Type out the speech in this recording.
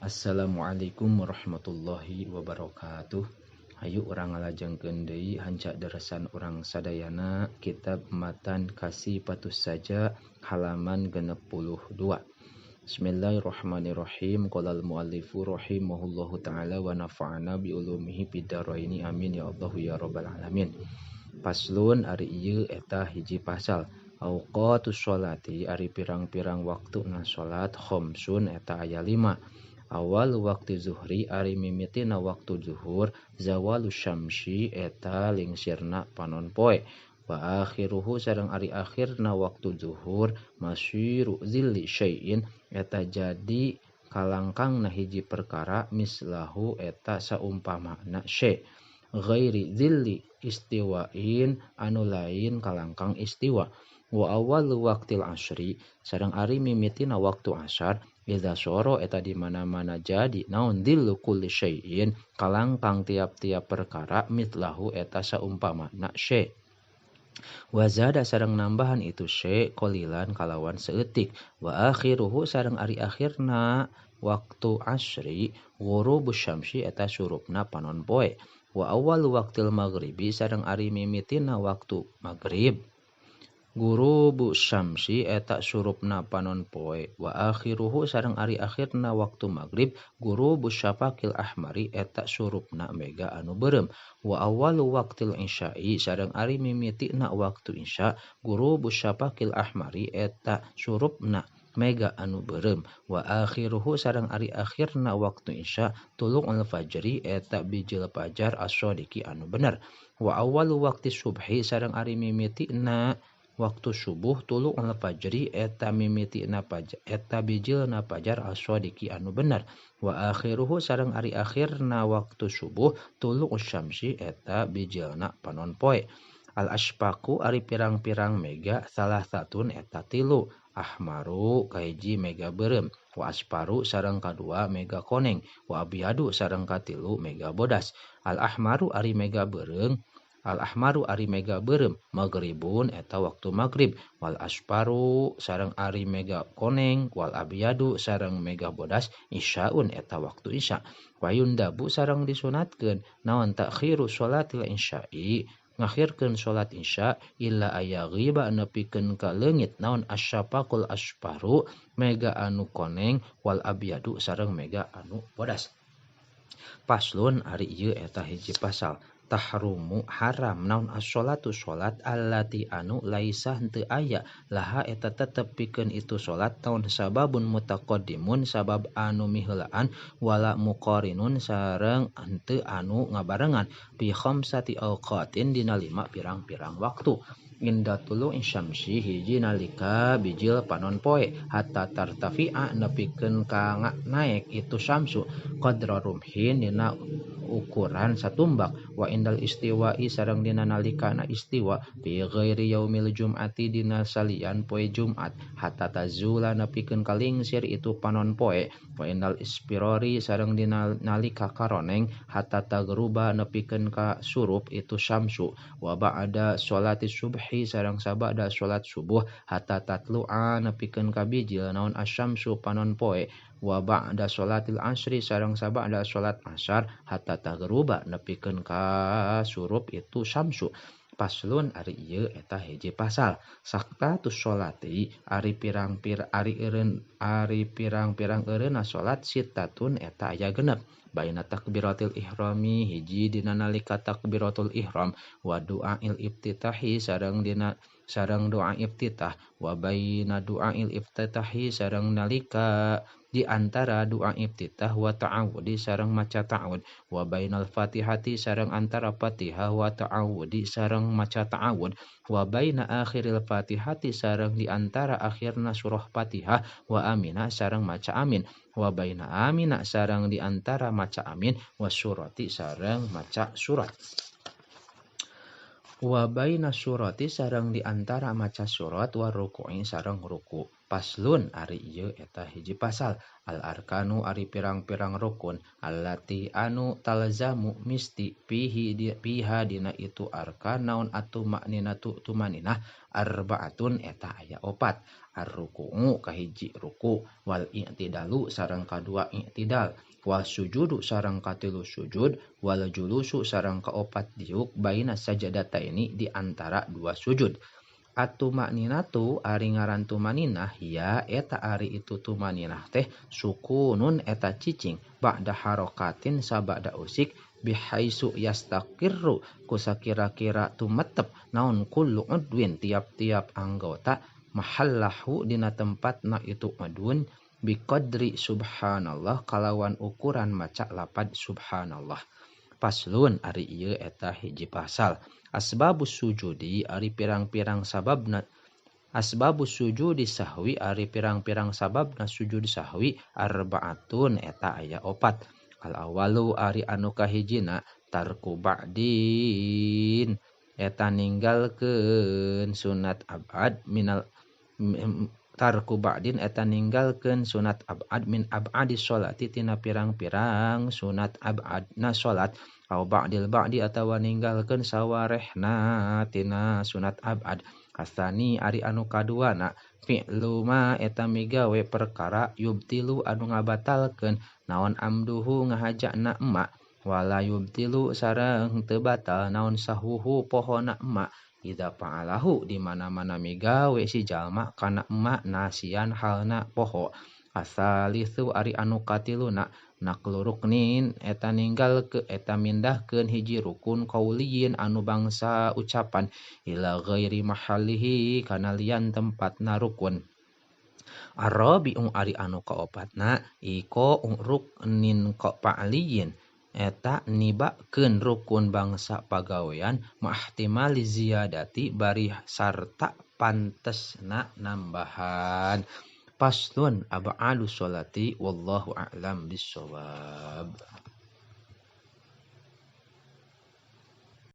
Assalamualaikum warahmatullahi wabarakatuh. Hayu urang ngalajengkeun deui hancak darasan urang sadayana kitab Matan Kasih Patus Saja halaman 62. Bismillahirrahmanirrahim. Qolal muallifu rahimahullahu ta'ala wa nafa'ana bi ulumihi fid dharaini amin ya Allah ya rabbal alamin. Paslun ari ieu eta hiji pasal. Auqatus sholati ari pirang-pirang waktu na salat khamsun eta aya 5. Awal waktu zuhri ari mimitina waktu zuhur, zawalu syamsi eta lingsirna panon poe. Wa akhiruhu sareng ari akhirna waktu zuhur, masyiru zilli syai'in eta jadi kalangkang na hiji perkara mislahu eta saumpamana syai'. Ghairi zilli istiwain anu lain kalangkang istiwa. Wa awal waktil asri sareng ari mimitina waktu asar, idza soro eta di mana-mana jadi naon dillu kulli syai'in kalangkang tiap-tiap perkara mitlahu eta saumpamana syai'. Wazada sareng nambahan itu syai' qalilan kalawan seeutik. Wa akhiruhu sareng ari akhirna waktu asri ghurubus syamsi eta surupna panon poe. Wa awal waktil maghribi sareng ari mimitina waktu maghrib gurubu syamsi eta surupna panon poe. Wa akhiruhu sareng ari akhirna waktu maghrib gurubu syafaqil ahmari eta surupna mega anu beureum. Wa awwalu waqtil isya'i sareng ari mimitina waktu isya gurubu syafaqil ahmari eta surupna mega anu beureum. Wa akhiruhu sareng ari akhirna waktu isya tulu'ul fajri eta bijil fajar as-shadiqi anu bener. Wa awwalu waqti subhi sareng ari mimitina waktu subuh tulu'ul fajri eta mimitina fajar eta bijilna fajar as-shadiqi anu bener. Wa akhiruhu sareng ari akhirna waktu subuh tulu'us syamsi eta bijilna panon poe. Al asfaqu ari pirang-pirang mega salah satun eta 3. Ahmaru kahiji mega beureum, wa asparu sareng kadua mega koneng, wa abyadu sareng katilu mega bodas. Al ahmaru ari mega beureum maghribun eta waktu maghrib, wal asparu sareng ari mega koneng, wal abyadu sareng mega bodas isyaun eta waktu isya. Wa yundabu sareng disunatkeun naon takhiru sholatil isya'i ngakhirkeun salat isya illa ayaghiba nepikeun ka leungit naon asyafaqul asparu mega anu koneng wal abyadu sareng mega anu bodas. Paslun ari ieu eta hiji pasal. Tahrumu haram naon as-sholatu sholat allati anu laisa henteu aya laha eta tetep pikeun itu sholat naon sababun mutaqaddimun sabab anu miheulaan wala muqarinun sareng henteu anu ngabarengan fi khamsati awqatin dina 5 pirang-pirang waktu. Inda tulu syamsi hiji nalika bijil panon poe hatta tartafi'a nepikeun ka naek itu syamsu qadra rumhin dina ukuran satumbak. Wa indal istiwa'i sareng dina nalikana istiwa fi ghairi yaumil jum'ati dina salian poe Jumat hatta tazula nepikeun kalingsir itu panon poe. Wa indal ispirori sareng dina nalika karoneng hatta tagruba nepikeun ka surup itu syamsu. Wa ba'da sholati subhi sareng sabada salat subuh hatta tatlu'a nepikeun ka bijil naon asyamsu panon poe. Wa ba'da sholatil asri sareng sabada salat asar hatta tagruba nepikeun ka surup itu syamsu. Paslun ari ieu eta hiji pasal. Saktatus sholati ari pirang-pirang eureunna salat sitatun eta aya 6. Baina takbiratul ihrami hiji dina nalika takbiratul ihram wa du'ail iftitahi sareng doa iftitah wa baina du'ail iftitahi sareng nalika di antara doa iftitah wa ta'awudi sareng maca ta'awud wa bainal fatihati sareng antara fatihah wa ta'awudi sareng maca ta'awud wa baina akhiril fatihati sareng di antara akhirna surah fatihah wa amina sareng maca amin wa baina amina sareng di antara maca amin wa surati sareng maca surat. Wa baina surati sareng di antara maca surat wa ruku'i sareng ruku. Paslun ari ieu eta hiji pasal. Al arkanu ari pirang-pirang rukun allati anu talzamu misti piha dina itu arkan naon atu makninatu tumaninah arbaatun eta aya opat. Ar-ruku'u kahiji ruku, wal i'tidalu sareng kadua i'tidal, wal sujudu sareng katilu sujud, wal julusu sareng kaopat diuk baina sajadataini di antara dua sujud. Atumaninatu ari ngaran tumaninah ya eta ari itu tumaninah teh sukunun eta cicing ba'da harokatin sabada usik bihaisu yastaqirru kusakira-kira tumetep naon kullu udwin tiap-tiap anggota mahallahu dina tempatna itu udun biqadri subhanallah kalawan ukuran maca lapad subhanallah. Paslun ari ieu eta hiji pasal. Asbabus sujudi ari pirang-pirang sababna asbabus sujudi sahwi ari pirang-pirang sababna sujud sahwi arbaatun eta aya opat. Al awalu ari anu kahijina tarku ba'din eta ninggalkeun sunat abad minal tarku ba'din eta ninggalkeun sunat abad min abadis sholati tina pirang-pirang sunat abadna sholat au ba'dil ba'di atawa ninggalkeun sawarehna tina sunat abad. Kasani ari anu kaduana fi'lu ma eta migawe perkara yubtilu anu ngabatalkeun naon amduhu ngahajakna emak wala yubtilu sareng teu batal naon sahuhu pohona emak idza fa'alahu di mana-mana migawe si jalma kana emak nasian halna poho. Asalisu ari anu katiluna nakluruknin eta mindahkeun hiji rukun qauliyin anu bangsa ucapan ila ghairi mahallihi kana lian tempatna rukun. Arabi'u ari anu kaopatna iko ruknin fa'liyin eta nibakeun rukun bangsa pagawean mahtimali ziyadati bari sarta pantesna nambahan. Paslun ab'adu sholati wallahu a'lam bissawab.